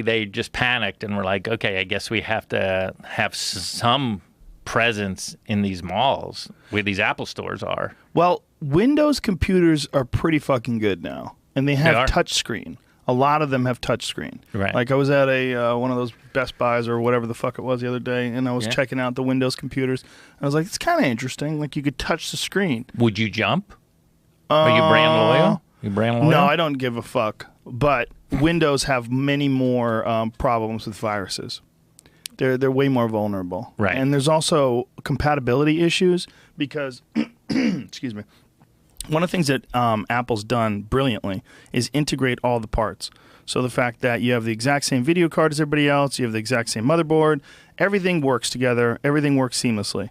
they just panicked and were like, okay, I guess we have to have some presence in these malls where these Apple stores are. Well, Windows computers are pretty fucking good now, and they have touchscreen. A lot of them have touchscreen. Right. Like I was at a one of those Best Buys or whatever the fuck it was the other day, and I was checking out the Windows computers. I was like, it's kind of interesting. Like you could touch the screen. Would you jump? Are you brand loyal? You brand loyal? No, I don't give a fuck. But Windows have many more problems with viruses. They're way more vulnerable. Right. And there's also compatibility issues because, excuse me, one of the things that Apple's done brilliantly is integrate all the parts. So the fact that you have the exact same video card as everybody else, you have the exact same motherboard, everything works together, everything works seamlessly.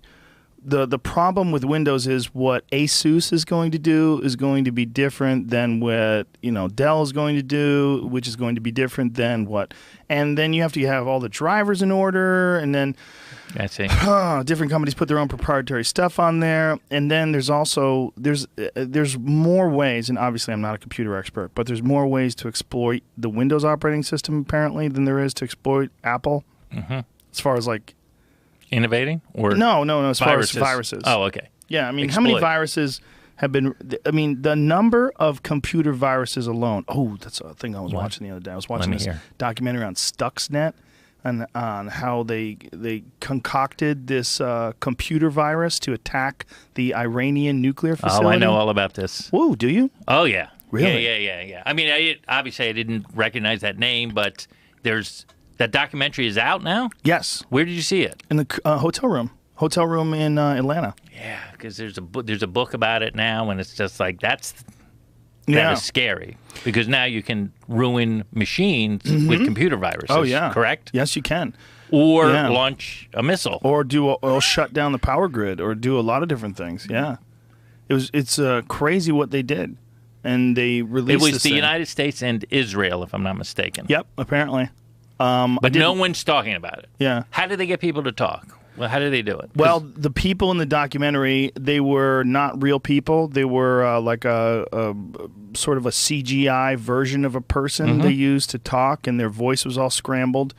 The problem with Windows is what Asus is going to do is going to be different than what Dell is going to do, which is going to be different than what. And then you have to have all the drivers in order, and then I see. Different companies put their own proprietary stuff on there, and then there's also there's more ways, and obviously I'm not a computer expert, but there's more ways to exploit the Windows operating system apparently than there is to exploit Apple. As far as like innovating or no, as far as viruses. Oh, okay. Yeah, I mean, how many viruses have been? I mean, the number of computer viruses alone. Oh, that's a thing I was watching the other day. I was watching this documentary on Stuxnet. And on how they concocted this computer virus to attack the Iranian nuclear facility. Oh, I know all about this. Whoa, do you? Oh, yeah. Really? Yeah. I mean, obviously I didn't recognize that name, but that documentary is out now? Yes. Where did you see it? In the hotel room. Hotel room in Atlanta. Yeah, because there's a book about it now, and it's just like that is scary because now you can ruin machines with computer viruses. Oh yeah, correct? Yes, you can. Or launch a missile, or shut down the power grid, or do a lot of different things. Yeah, it's crazy what they did, and they released. It was the United States and Israel, if I'm not mistaken. Yep, apparently. But no one's talking about it. Yeah. How did they get people to talk? Well, how did they do it? Well, the people in the documentary, they were not real people. They were like a sort of a CGI version of a person they used to talk, and their voice was all scrambled.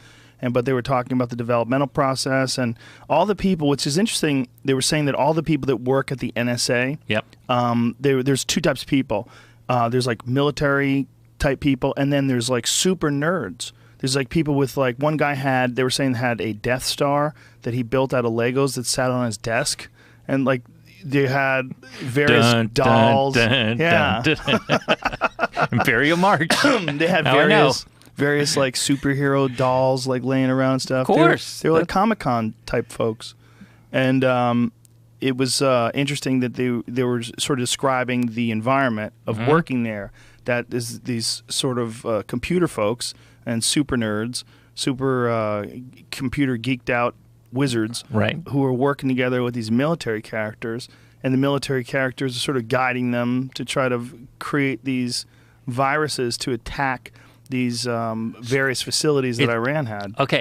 But they were talking about the developmental process and all the people, which is interesting. They were saying that all the people that work at the NSA, there's two types of people. There's like military type people, and then there's like super nerds. There's like people with like one guy had a Death Star that he built out of Legos that sat on his desk, and like they had various dolls. Imperial March. They had various like superhero dolls like laying around and stuff. Of course, they were like Comic-Con type folks, and it was interesting that they were sort of describing the environment of working there. That is these sort of computer folks and super nerds, super computer geeked out wizards, who are working together with these military characters, and the military characters are sort of guiding them to try to create these viruses to attack these various facilities that Iran had. Okay,